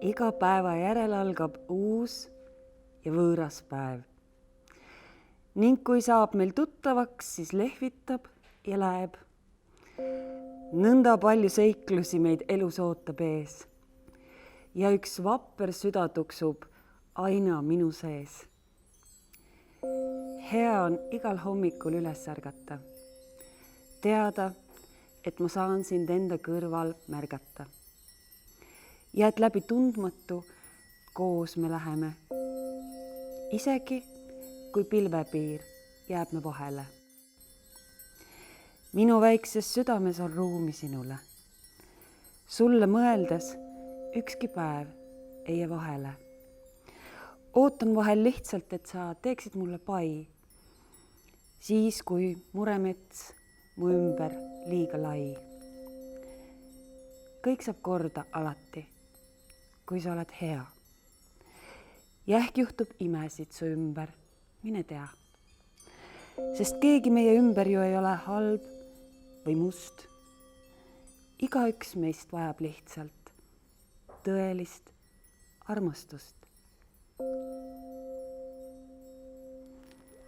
Iga päeva järel algab uus ja võõras päev. Ning kui saab meil tuttavaks, siis lehvitab ja läheb. Nõnda palju seiklusi meid elus ootab ees. Ja üks vapper süda tuksub aina minu sees. Hea on igal hommikul üles ärgata. Teada, et ma saan sind enda kõrval märgata. Ja et läbi tundmatu koos me läheme. Isegi kui pilvepiir jääb me vahele. Minu väikses südames on ruumi sinule. Sulle mõeldes ükski päev ei jää vahele. Ootan vahel lihtsalt, et sa teeksid mulle pai. Siis, kui muremets mu ümber liiga lai. Kõik saab korda alati, kui sa oled hea. Ja ehk juhtub imesid su ümber, mine tea. Sest keegi meie ümber ju ei ole halb või must. Igaüks meist vajab lihtsalt tõelist armastust.